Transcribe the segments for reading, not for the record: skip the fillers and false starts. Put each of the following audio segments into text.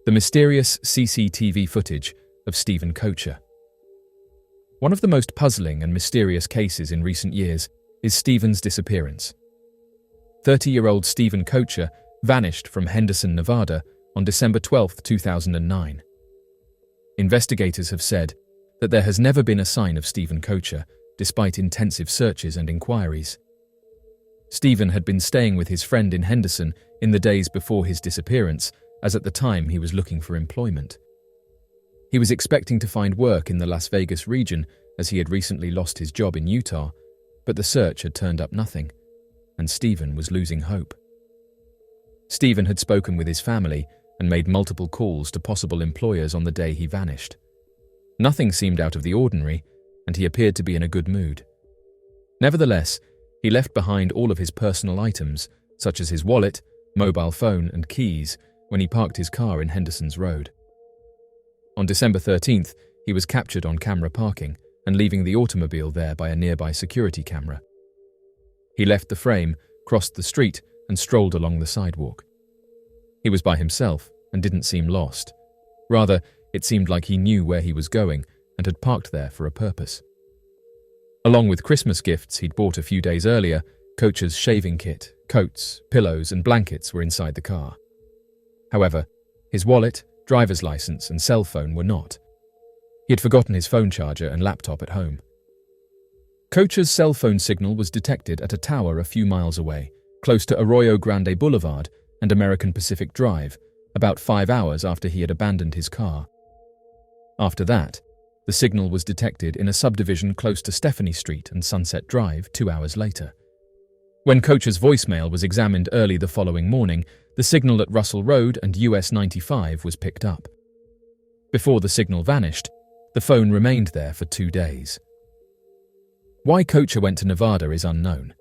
The mysterious CCTV footage of Stephen Kocher. One of the most puzzling and mysterious cases in recent years is Stephen's disappearance. 30-year-old Stephen Kocher vanished from Henderson, Nevada on December 12, 2009. Investigators have said that there has never been a sign of Stephen Kocher, despite intensive searches and inquiries. Stephen had been staying with his friend in Henderson in the days before his disappearance, as at the time he was looking for employment. He was expecting to find work in the Las Vegas region as he had recently lost his job in Utah, but the search had turned up nothing, and Stephen was losing hope. Stephen had spoken with his family and made multiple calls to possible employers on the day he vanished. Nothing seemed out of the ordinary, and he appeared to be in a good mood. Nevertheless, he left behind all of his personal items, such as his wallet, mobile phone, and keys, when he parked his car in Henderson's Road. On December 13th, he was captured on camera parking and leaving the automobile there by a nearby security camera. He left the frame, crossed the street, and strolled along the sidewalk. He was by himself and didn't seem lost. Rather, it seemed like he knew where he was going and had parked there for a purpose. Along with Christmas gifts he'd bought a few days earlier, Kocher's shaving kit, coats, pillows, and blankets were inside the car. However, his wallet, driver's license, and cell phone were not. He had forgotten his phone charger and laptop at home. Kocher's cell phone signal was detected at a tower a few miles away, close to Arroyo Grande Boulevard and American Pacific Drive, about 5 hours after he had abandoned his car. After that, the signal was detected in a subdivision close to Stephanie Street and Sunset Drive 2 hours later. When Kocher's voicemail was examined early the following morning, the signal at Russell Road and US 95 was picked up. Before the signal vanished, the phone remained there for 2 days. Why Kocher went to Nevada is unknown.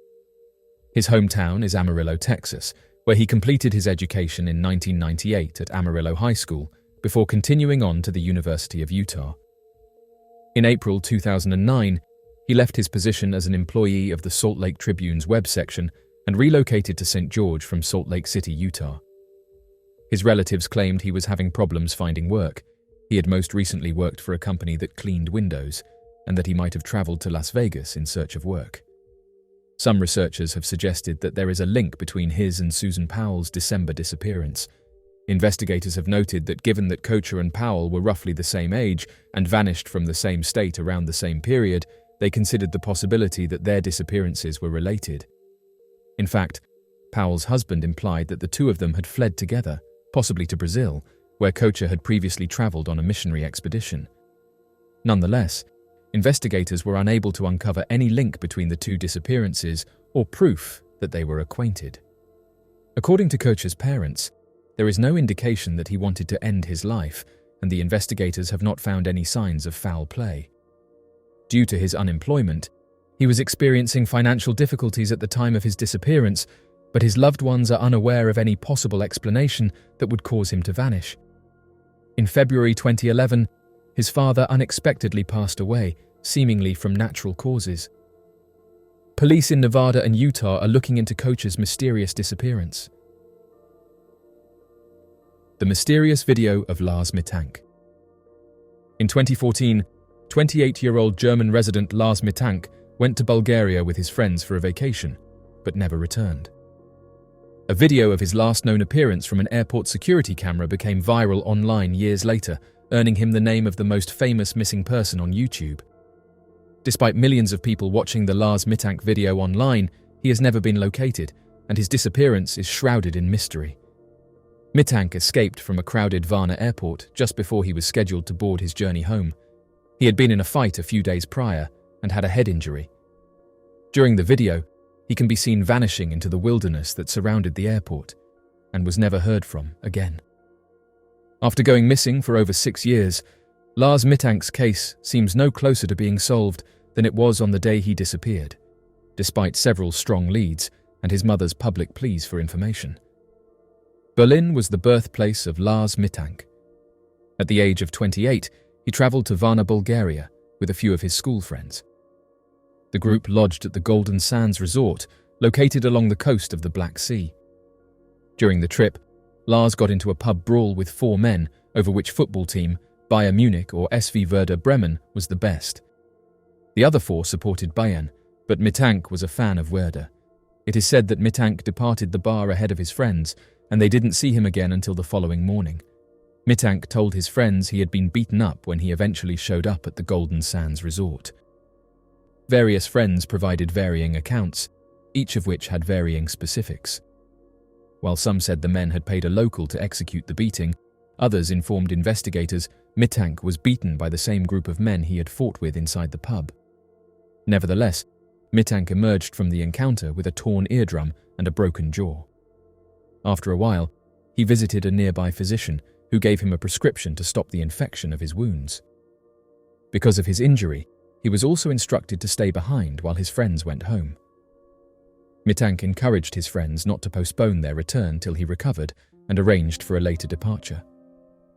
His hometown is Amarillo, Texas, where he completed his education in 1998 at Amarillo High School before continuing on to the University of Utah. In April 2009, he left his position as an employee of the Salt Lake Tribune's web section and relocated to St. George from Salt Lake City, Utah. His relatives claimed he was having problems finding work. He had most recently worked for a company that cleaned windows, and that he might have traveled to Las Vegas in search of work. Some researchers have suggested that there is a link between his and Susan Powell's December disappearance. Investigators have noted that given that Kocher and Powell were roughly the same age and vanished from the same state around the same period, they considered the possibility that their disappearances were related. In fact, Powell's husband implied that the two of them had fled together, possibly to Brazil, where Kocher had previously traveled on a missionary expedition. Nonetheless, investigators were unable to uncover any link between the two disappearances or proof that they were acquainted. According to Kocher's parents, there is no indication that he wanted to end his life, and the investigators have not found any signs of foul play. Due to his unemployment, he was experiencing financial difficulties at the time of his disappearance, but his loved ones are unaware of any possible explanation that would cause him to vanish. In February 2011, his father unexpectedly passed away, seemingly from natural causes. Police in Nevada and Utah are looking into Kocher's mysterious disappearance. The mysterious video of Lars Mittank. In 2014, 28-year-old German resident Lars Mittank went to Bulgaria with his friends for a vacation, but never returned. A video of his last known appearance from an airport security camera became viral online years later, earning him the name of the most famous missing person on YouTube. Despite millions of people watching the Lars Mittank video online, he has never been located, and his disappearance is shrouded in mystery. Mittank escaped from a crowded Varna airport just before he was scheduled to board his journey home. He had been in a fight a few days prior and had a head injury. During the video, he can be seen vanishing into the wilderness that surrounded the airport and was never heard from again. After going missing for over 6 years, Lars Mittank's case seems no closer to being solved than it was on the day he disappeared, despite several strong leads and his mother's public pleas for information. Berlin was the birthplace of Lars Mittank. At the age of 28, he traveled to Varna, Bulgaria, with a few of his school friends. The group lodged at the Golden Sands Resort, located along the coast of the Black Sea. During the trip, Lars got into a pub brawl with 4 men over which football team, Bayern Munich or SV Werder Bremen, was the best. The other 4 supported Bayern, but Mittank was a fan of Werder. It is said that Mittank departed the bar ahead of his friends, and they didn't see him again until the following morning. Mittank told his friends he had been beaten up when he eventually showed up at the Golden Sands resort. Various friends provided varying accounts, each of which had varying specifics. While some said the men had paid a local to execute the beating, others informed investigators Mittank was beaten by the same group of men he had fought with inside the pub. Nevertheless, Mittank emerged from the encounter with a torn eardrum and a broken jaw. After a while, he visited a nearby physician who gave him a prescription to stop the infection of his wounds. Because of his injury, he was also instructed to stay behind while his friends went home. Mittank encouraged his friends not to postpone their return till he recovered and arranged for a later departure.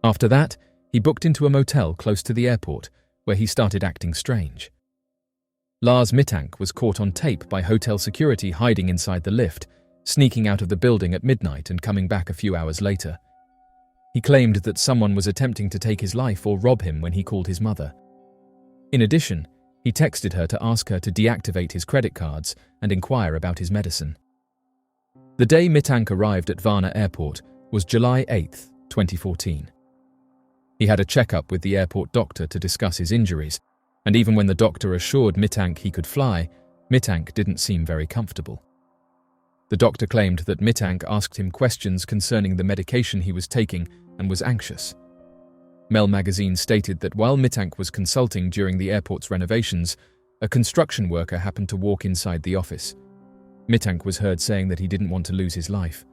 After that, he booked into a motel close to the airport, where he started acting strange. Lars Mittank was caught on tape by hotel security hiding inside the lift, sneaking out of the building at midnight and coming back a few hours later. He claimed that someone was attempting to take his life or rob him when he called his mother. In addition, he texted her to ask her to deactivate his credit cards and inquire about his medicine. The day Mittank arrived at Varna Airport was July 8, 2014. He had a checkup with the airport doctor to discuss his injuries, and even when the doctor assured Mittank he could fly, Mittank didn't seem very comfortable. The doctor claimed that Mittank asked him questions concerning the medication he was taking and was anxious. Mel magazine stated that while Mittank was consulting during the airport's renovations, a construction worker happened to walk inside the office. Mittank was heard saying that he didn't want to lose his life.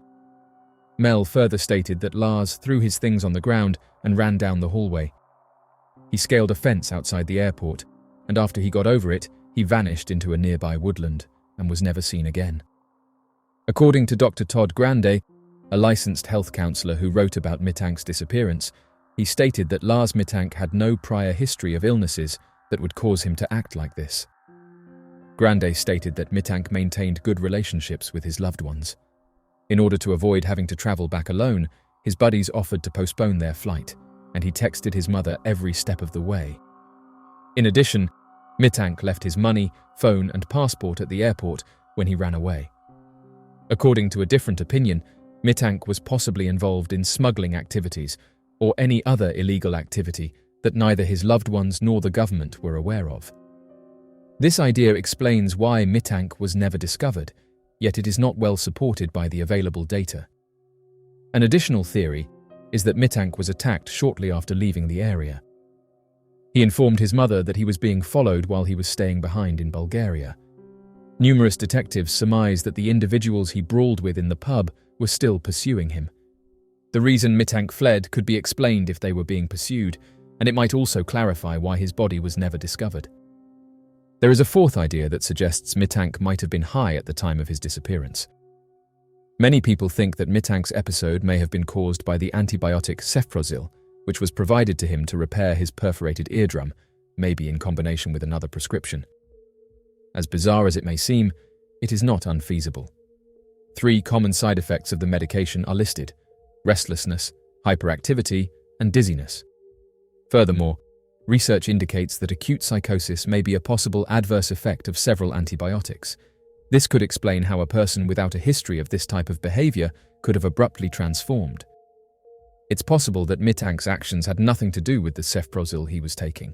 Mel further stated that Lars threw his things on the ground and ran down the hallway. He scaled a fence outside the airport, and after he got over it, he vanished into a nearby woodland and was never seen again. According to Dr. Todd Grande, a licensed health counselor who wrote about Mittank's disappearance, he stated that Lars Mittank had no prior history of illnesses that would cause him to act like this. Grande stated that Mittank maintained good relationships with his loved ones. In order to avoid having to travel back alone, his buddies offered to postpone their flight, and he texted his mother every step of the way. In addition, Mittank left his money, phone, and passport at the airport when he ran away. According to a different opinion, Mittank was possibly involved in smuggling activities or any other illegal activity that neither his loved ones nor the government were aware of. This idea explains why Mittank was never discovered, yet it is not well supported by the available data. An additional theory is that Mittank was attacked shortly after leaving the area. He informed his mother that he was being followed while he was staying behind in Bulgaria. Numerous detectives surmise that the individuals he brawled with in the pub were still pursuing him. The reason Mittank fled could be explained if they were being pursued, and it might also clarify why his body was never discovered. There is a fourth idea that suggests Mittank might have been high at the time of his disappearance. Many people think that Mittank's episode may have been caused by the antibiotic cefprozil, which was provided to him to repair his perforated eardrum, maybe in combination with another prescription. As bizarre as it may seem, it is not unfeasible. 3 common side effects of the medication are listed: restlessness, hyperactivity, and dizziness. Furthermore, research indicates that acute psychosis may be a possible adverse effect of several antibiotics. This could explain how a person without a history of this type of behavior could have abruptly transformed. It's possible that Mittank's actions had nothing to do with the cefprozil he was taking.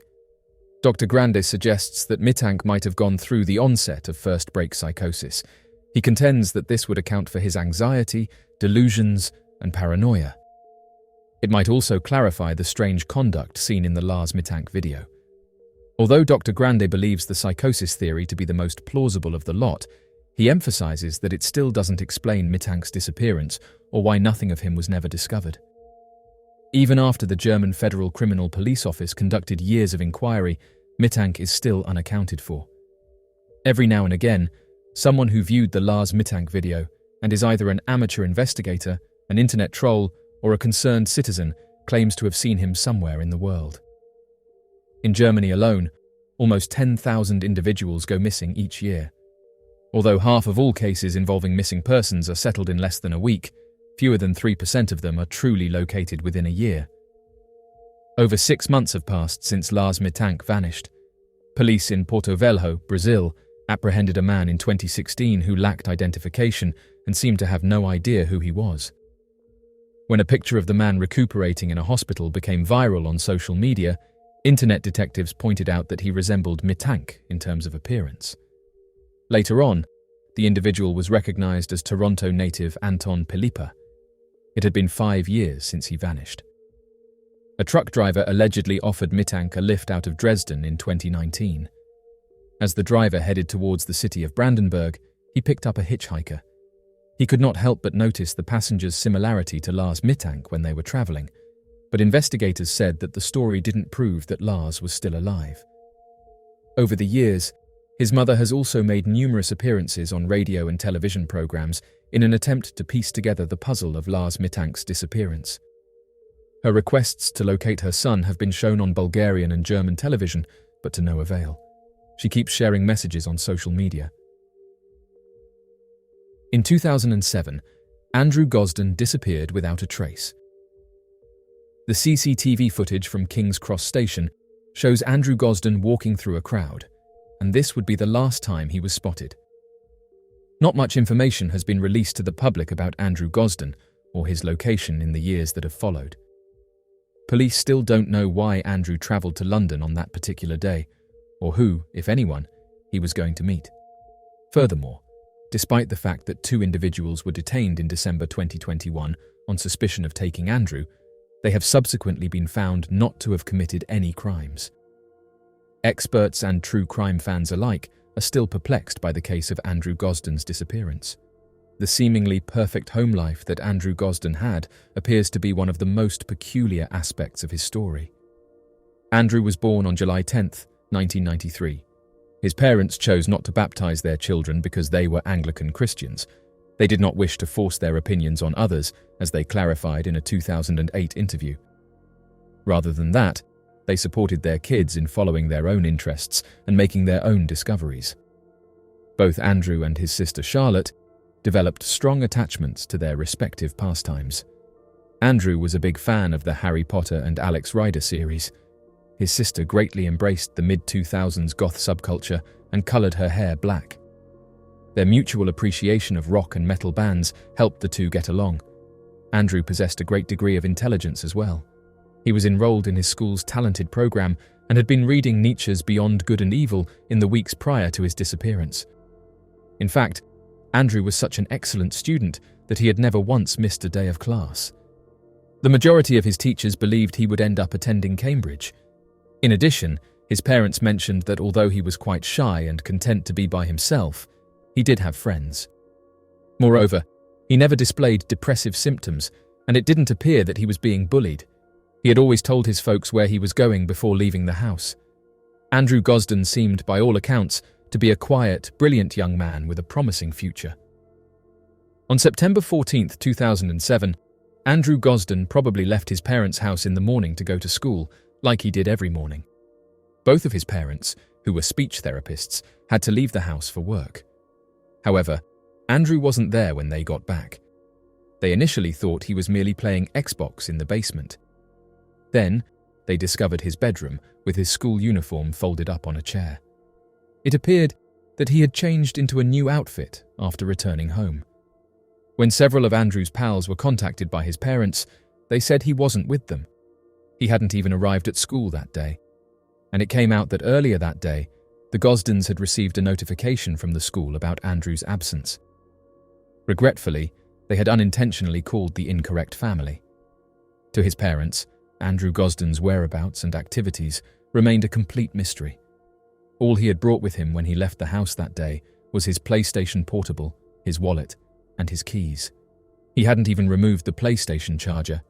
Dr. Grande suggests that Mittank might have gone through the onset of first-break psychosis. He contends that this would account for his anxiety, delusions, and paranoia. It might also clarify the strange conduct seen in the Lars Mittank video. Although Dr. Grande believes the psychosis theory to be the most plausible of the lot, he emphasizes that it still doesn't explain Mittank's disappearance or why nothing of him was never discovered. Even after the German Federal Criminal Police Office conducted years of inquiry, Mittank is still unaccounted for. Every now and again, someone who viewed the Lars Mittank video and is either an amateur investigator, an internet troll, or a concerned citizen claims to have seen him somewhere in the world. In Germany alone, almost 10,000 individuals go missing each year. Although half of all cases involving missing persons are settled in less than a week, Fewer than 3% of them are truly located within a year. Over 6 months have passed since Lars Mittank vanished. Police in Porto Velho, Brazil, apprehended a man in 2016 who lacked identification and seemed to have no idea who he was. When a picture of the man recuperating in a hospital became viral on social media, internet detectives pointed out that he resembled Mittank in terms of appearance. Later on, the individual was recognized as Toronto native Anton Pilipa. It had been 5 years since he vanished. A truck driver allegedly offered Mittank a lift out of Dresden in 2019. As the driver headed towards the city of Brandenburg, he picked up a hitchhiker. He could not help but notice the passenger's similarity to Lars Mittank when they were traveling, but investigators said that the story didn't prove that Lars was still alive. Over the years, his mother has also made numerous appearances on radio and television programs in an attempt to piece together the puzzle of Lars Mittank's disappearance. Her requests to locate her son have been shown on Bulgarian and German television, but to no avail. She keeps sharing messages on social media. In 2007, Andrew Gosden disappeared without a trace. The CCTV footage from King's Cross Station shows Andrew Gosden walking through a crowd, and this would be the last time he was spotted. Not much information has been released to the public about Andrew Gosden or his location in the years that have followed. Police still don't know why Andrew travelled to London on that particular day, or who, if anyone, he was going to meet. Furthermore, despite the fact that 2 individuals were detained in December 2021 on suspicion of taking Andrew, they have subsequently been found not to have committed any crimes. Experts and true crime fans alike are still perplexed by the case of Andrew Gosden's disappearance. The seemingly perfect home life that Andrew Gosden had appears to be one of the most peculiar aspects of his story. Andrew was born on July 10, 1993. His parents chose not to baptize their children because they were Anglican Christians. They did not wish to force their opinions on others, as they clarified in a 2008 interview. Rather than that, they supported their kids in following their own interests and making their own discoveries. Both Andrew and his sister Charlotte developed strong attachments to their respective pastimes. Andrew was a big fan of the Harry Potter and Alex Rider series. His sister greatly embraced the mid-2000s goth subculture and coloured her hair black. Their mutual appreciation of rock and metal bands helped the two get along. Andrew possessed a great degree of intelligence as well. He was enrolled in his school's talented program and had been reading Nietzsche's Beyond Good and Evil in the weeks prior to his disappearance. In fact, Andrew was such an excellent student that he had never once missed a day of class. The majority of his teachers believed he would end up attending Cambridge. In addition, his parents mentioned that although he was quite shy and content to be by himself, he did have friends. Moreover, he never displayed depressive symptoms, and it didn't appear that he was being bullied. He had always told his folks where he was going before leaving the house. Andrew Gosden seemed, by all accounts, to be a quiet, brilliant young man with a promising future. On September 14, 2007, Andrew Gosden probably left his parents' house in the morning to go to school, like he did every morning. Both of his parents, who were speech therapists, had to leave the house for work. However, Andrew wasn't there when they got back. They initially thought he was merely playing Xbox in the basement. Then, they discovered his bedroom with his school uniform folded up on a chair. It appeared that he had changed into a new outfit after returning home. When several of Andrew's pals were contacted by his parents, they said he wasn't with them. He hadn't even arrived at school that day. And it came out that earlier that day, the Gosdens had received a notification from the school about Andrew's absence. Regretfully, they had unintentionally called the incorrect family. To his parents, Andrew Gosden's whereabouts and activities remained a complete mystery. All he had brought with him when he left the house that day was his PlayStation Portable, his wallet, and his keys. He hadn't even removed the PlayStation charger.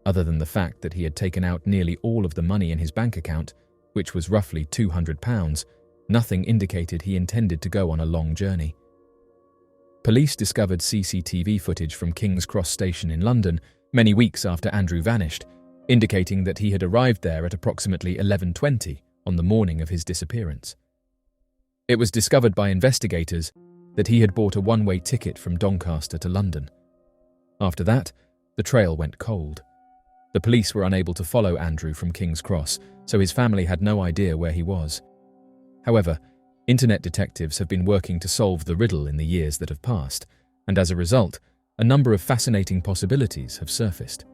Other than the fact that he had taken out nearly all of the money in his bank account, which was roughly £200, nothing indicated he intended to go on a long journey. Police discovered CCTV footage from King's Cross Station in London many weeks after Andrew vanished, indicating that he had arrived there at approximately 11:20 on the morning of his disappearance. It was discovered by investigators that he had bought a one-way ticket from Doncaster to London. After that, the trail went cold. The police were unable to follow Andrew from King's Cross, so his family had no idea where he was. However, internet detectives have been working to solve the riddle in the years that have passed, and as a result, a number of fascinating possibilities have surfaced.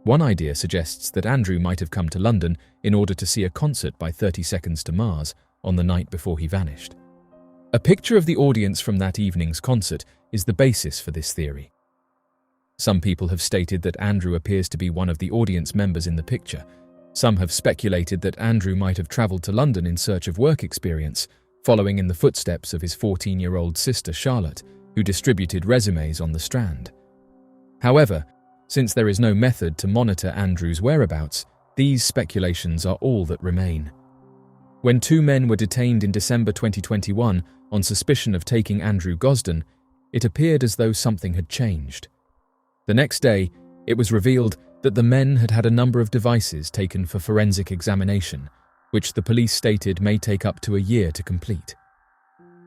One idea suggests that Andrew might have come to London in order to see a concert by 30 Seconds to Mars on the night before he vanished. A picture of the audience from that evening's concert is the basis for this theory. Some people have stated that Andrew appears to be one of the audience members in the picture. Some have speculated that Andrew might have travelled to London in search of work experience, following in the footsteps of his 14-year-old sister Charlotte, who distributed resumes on the Strand. However, since there is no method to monitor Andrew's whereabouts, these speculations are all that remain. When two men were detained in December 2021 on suspicion of taking Andrew Gosden, it appeared as though something had changed. The next day, it was revealed that the men had had a number of devices taken for forensic examination, which the police stated may take up to a year to complete.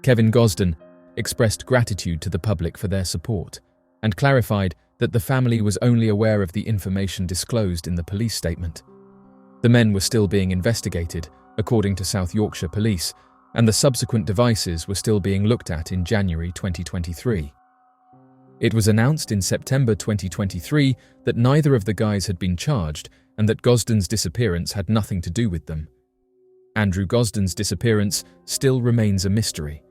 Kevin Gosden expressed gratitude to the public for their support and clarified that the family was only aware of the information disclosed in the police statement. The men were still being investigated, according to South Yorkshire Police, and the subsequent devices were still being looked at in January 2023. It was announced in September 2023 that neither of the guys had been charged and that Gosden's disappearance had nothing to do with them. Andrew Gosden's disappearance still remains a mystery.